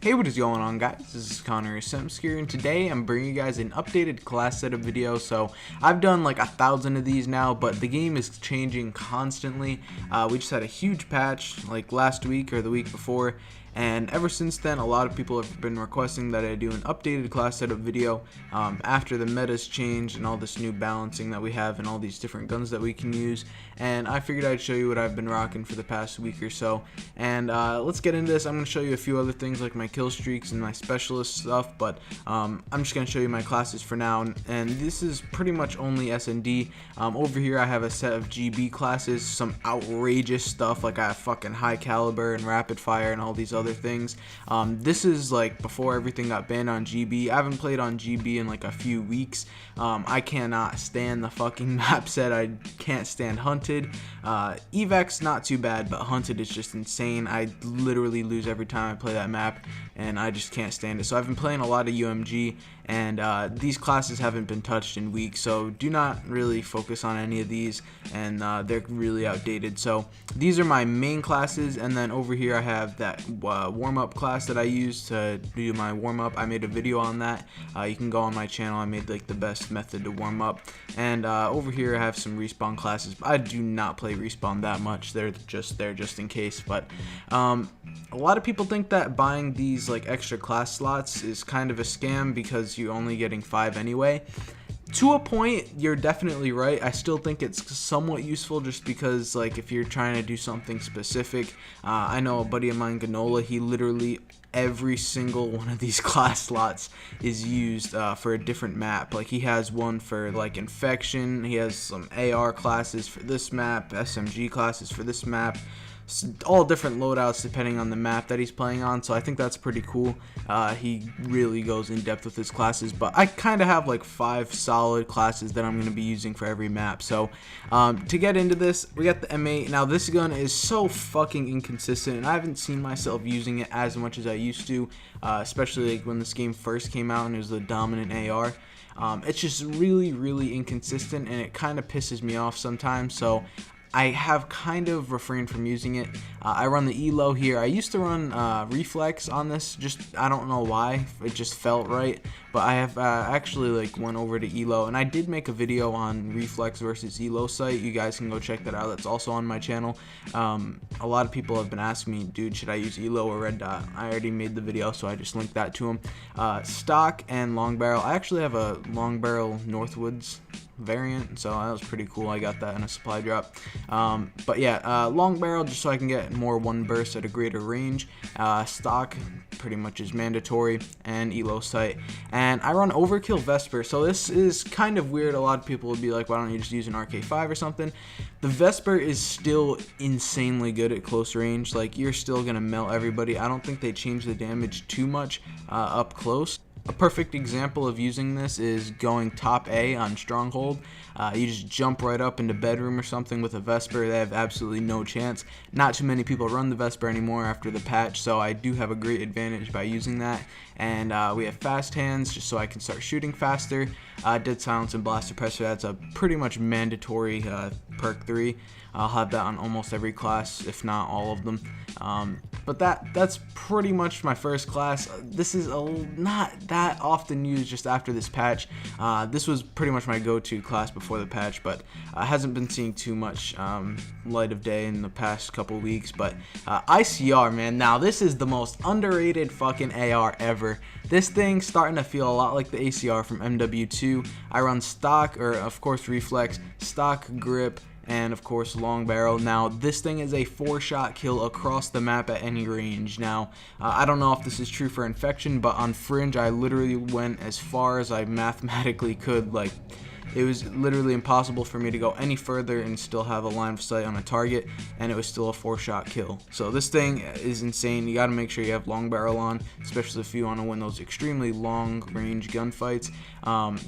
Hey, what is going on, guys? This is Connor Sims here, and today I'm bringing you guys an updated class setup video. So I've done like 1,000 of these now, but the game is changing constantly. We just had a huge patch like last week or the week before, and ever since then a lot of people have been requesting that I do an updated class setup video after the meta's changed and all this new balancing that we have and all these different guns that we can use. And I figured I'd show you what I've been rocking for the past week or so. And let's get into this. I'm going to show you a few other things like my kill streaks and my specialist stuff, but I'm just going to show you my classes for now. And this is pretty much only SnD. Over here I have a set of GB classes, some outrageous stuff like I have fucking high caliber and rapid fire and all these other things. This is like before everything got banned on GB. I haven't played on GB in like a few weeks. I cannot stand the fucking map set. I can't stand Hunted. Evac's not too bad, but Hunted is just insane. I literally lose every time I play that map, and I just can't stand it. So I've been playing a lot of UMG, and these classes haven't been touched in weeks, so do not really focus on any of these, and they're really outdated. So these are my main classes, and then over here I have that warm-up class that I use to do my warm-up. I made a video on that. You can go on my channel. I made like the best method to warm up. And over here I have some respawn classes. I do not play respawn that much. They're just there just in case. But a lot of people think that buying these like extra class slots is kind of a scam because you're only getting 5 anyway. To a point, you're definitely right. I still think it's somewhat useful just because, like, if you're trying to do something specific, I know a buddy of mine, Ganola, he literally every single one of these class slots is used for a different map. Like, he has one for like infection, he has some AR classes for this map, SMG classes for this map, all different loadouts depending on the map that he's playing on. So I think that's pretty cool. He really goes in depth with his classes, but I kind of have like 5 solid classes that I'm going to be using for every map. So to get into this, we got the M8. Now this gun is so fucking inconsistent, and I haven't seen myself using it as much as I used to, especially like when this game first came out and it was the dominant AR. It's just really inconsistent, and it kind of pisses me off sometimes. So I have kind of refrained from using it. I run the ELO here. I used to run Reflex on this, just I don't know why, it just felt right. But I have actually like went over to ELO, and I did make a video on Reflex versus ELO site. You guys can go check that out. That's also on my channel. A lot of people have been asking me, dude, should I use ELO or Red Dot? I already made the video, so I just linked that to them. Stock and long barrel. I actually have a long barrel Northwoods variant, so that was pretty cool. I got that in a supply drop. But yeah, long barrel just so I can get more one burst at a greater range. Stock pretty much is mandatory, and ELO sight. And I run Overkill Vesper, so this is kind of weird. A lot of people would be like, why don't you just use an RK5 or something? The Vesper is still insanely good at close range. Like, you're still gonna melt everybody. I don't think they changed the damage too much up close. A perfect example of using this is going top A on Stronghold. You just jump right up into bedroom or something with a Vesper. They have absolutely no chance. Not too many people run the Vesper anymore after the patch, so I do have a great advantage by using that. And we have fast hands just so I can start shooting faster. Dead silence and blast suppressor, that's a pretty much mandatory perk 3. I'll have that on almost every class, if not all of them. But that's pretty much my first class. This is not that often used just after this patch. This was pretty much my go-to class before the patch, but hasn't been seeing too much light of day in the past couple weeks. But ICR, man, now this is the most underrated fucking AR ever. This thing's starting to feel a lot like the ACR from MW2. I run stock, or of course reflex, stock, grip, and of course long barrel. Now this thing is a 4-shot kill across the map at any range. Now I don't know if this is true for infection, but on fringe I literally went as far as I mathematically could. Like, it was literally impossible for me to go any further and still have a line of sight on a target, and it was still a 4-shot kill. So this thing is insane. You got to make sure you have long barrel on, especially if you want to win those extremely long range gunfights.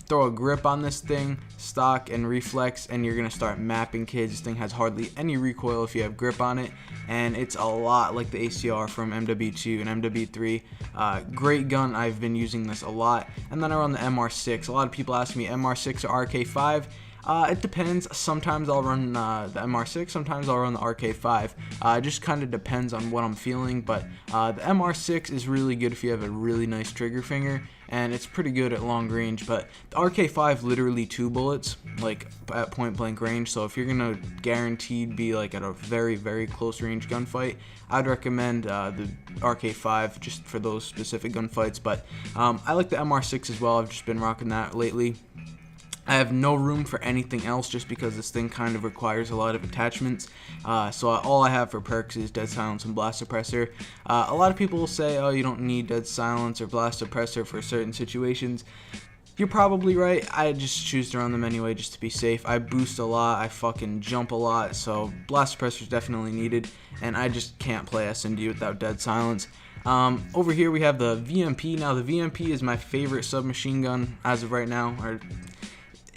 Throw a grip on this thing, stock and reflex, and you're going to start mapping kids. This thing has hardly any recoil if you have grip on it, and it's a lot like the ACR from MW2 and MW3. Great gun. I've been using this a lot. And then I run the MR6. A lot of people ask me MR6 or RK5. It depends. Sometimes I'll run the MR6, sometimes I'll run the RK5. It just kind of depends on what I'm feeling, but the MR6 is really good if you have a really nice trigger finger, and it's pretty good at long range. But the RK5 literally 2 bullets, like at point blank range, so if you're gonna guaranteed be like at a very, very close range gunfight, I'd recommend the RK5 just for those specific gunfights. But I like the MR6 as well. I've just been rocking that lately. I have no room for anything else just because this thing kind of requires a lot of attachments. So all I have for perks is Dead Silence and Blast Suppressor. A lot of people will say, oh, you don't need Dead Silence or Blast Suppressor for certain situations. You're probably right. I just choose to run them anyway just to be safe. I boost a lot, I fucking jump a lot, so Blast Suppressor is definitely needed, and I just can't play SnD without Dead Silence. Over here we have the VMP. Now the VMP is my favorite submachine gun as of right now.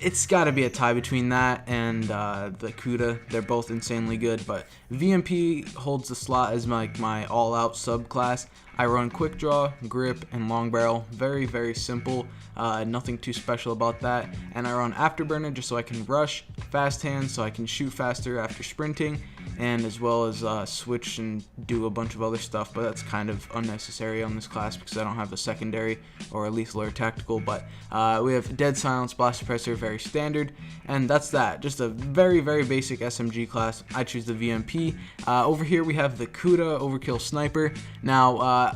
It's got to be a tie between that and the Cuda. They're both insanely good, but VMP holds the slot as my all-out subclass. I run quick draw, grip, and long barrel. Very, very simple. Nothing too special about that. And I run afterburner just so I can rush, fast hands so I can shoot faster after sprinting, and as well as switch and do a bunch of other stuff, but that's kind of unnecessary on this class because I don't have a secondary or a lethal or tactical. But we have Dead Silence, Blast Suppressor, very standard, and that's that. Just a very, very basic SMG class. I choose the VMP. Over here we have the Cuda Overkill Sniper. Now,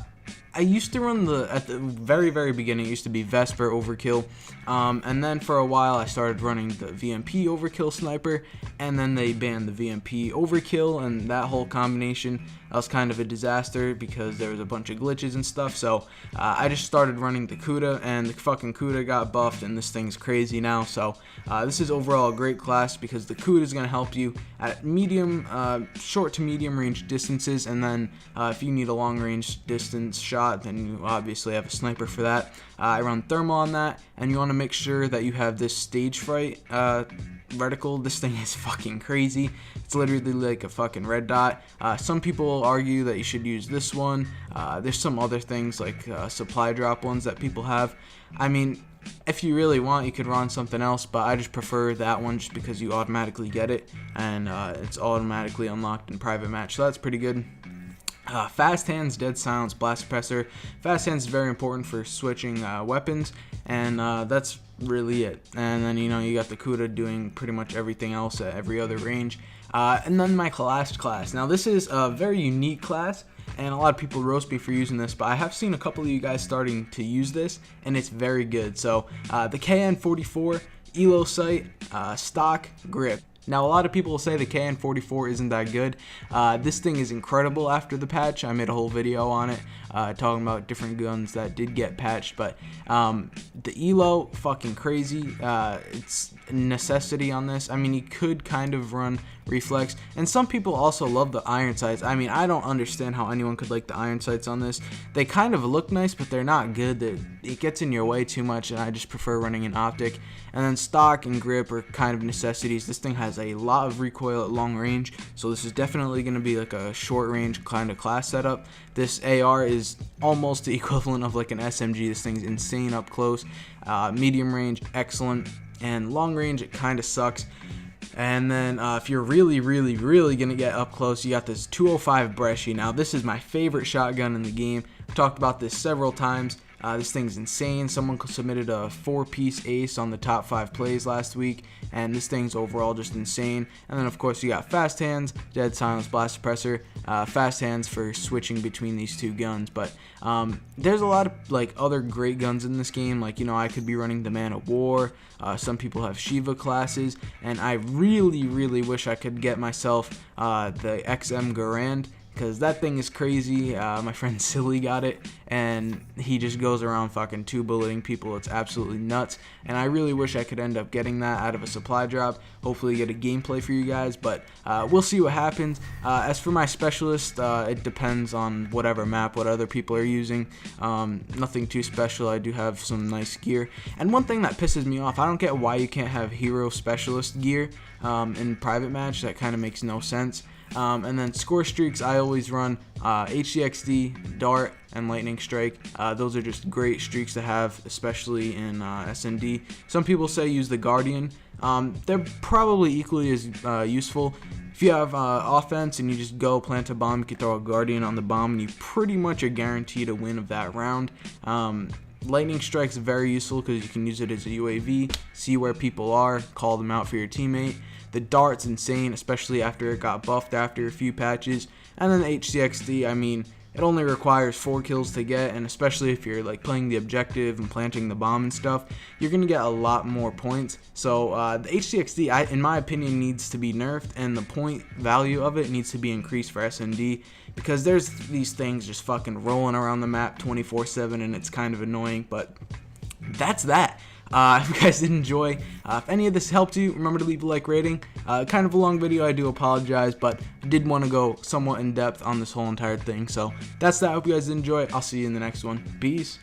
I used to run at the very, very beginning, it used to be Vesper Overkill, and then for a while I started running the VMP Overkill Sniper, and then they banned the VMP Overkill, and that whole combination, that was kind of a disaster because there was a bunch of glitches and stuff. So I just started running the Cuda, and the fucking Cuda got buffed, and this thing's crazy now. So this is overall a great class because the Cuda is going to help you at medium, short to medium range distances, and then if you need a long range distance shot, then you obviously have a sniper for that. I run thermal on that, and you want to make sure that you have this stage fright reticle. This thing is fucking crazy. It's literally like a fucking red dot. Some people argue that you should use this one. There's some other things like supply drop ones that people have. I mean, if you really want, you could run something else, but I just prefer that one just because you automatically get it, and it's automatically unlocked in private match, so that's pretty good. Fast hands, Dead Silence, Blast Suppressor. Fast hands is very important for switching weapons, and that's really it. And then you got the Cuda doing pretty much everything else at every other range. And then my last class. Now this is a very unique class, and a lot of people roast me for using this, but I have seen a couple of you guys starting to use this, and it's very good. So the KN44, Elo sight, stock, grip. Now, a lot of people will say the KN44 isn't that good. This thing is incredible after the patch. I made a whole video on it talking about different guns that did get patched, but the Elo, fucking crazy. It's a necessity on this. I mean, you could kind of run reflex, and some people also love the iron sights. I mean, I don't understand how anyone could like the iron sights on this. They kind of look nice, but they're not good. It gets in your way too much, and I just prefer running an optic. And then stock and grip are kind of necessities. This thing has a lot of recoil at long range, so this is definitely going to be like a short range kind of class setup. This AR is almost the equivalent of like an SMG. This thing's insane up close. Medium range, excellent, and long range, it kind of sucks. And then if you're really going to get up close, you got this 205 Bresci. Now, this is my favorite shotgun in the game. I've talked about this several times. This thing's insane. Someone submitted a 4-piece ace on the top 5 plays last week, and this thing's overall just insane. And then, of course, you got fast hands, Dead Silence, Blast Suppressor, fast hands for switching between these two guns. But there's a lot of like other great guns in this game. Like, I could be running the Man of War. Some people have Shiva classes, and I really wish I could get myself the XM Garand, because that thing is crazy. My friend Silly got it, and he just goes around fucking 2-bulleting people. It's absolutely nuts, and I really wish I could end up getting that out of a supply drop. Hopefully get a gameplay for you guys, but we'll see what happens. As for my specialist, it depends on whatever map, what other people are using. Nothing too special. I do have some nice gear, and one thing that pisses me off, I don't get why you can't have hero specialist gear in private match. That kind of makes no sense. And then Scorestreaks, I always run HDXD, Dart, and Lightning Strike. Those are just great streaks to have, especially in SnD. Some people say use the Guardian. they're probably equally as useful. If you have offense and you just go plant a bomb, you can throw a guardian on the bomb and you pretty much are guaranteed a win of that round. Lightning strike's very useful because you can use it as a UAV, see where people are, call them out for your teammate. The dart's insane, especially after it got buffed after a few patches. And then the HCXD, I mean, it only requires 4 kills to get, and especially if you're like playing the objective and planting the bomb and stuff, you're gonna get a lot more points. So the HCXD, in my opinion, needs to be nerfed, and the point value of it needs to be increased for SnD, because there's these things just fucking rolling around the map 24/7, and it's kind of annoying. But that's that. If you guys did enjoy, if any of this helped you, remember to leave a like rating. Kind of a long video, I do apologize, but I did want to go somewhat in depth on this whole entire thing. So that's that. I hope you guys did enjoy. I'll see you in the next one. Peace.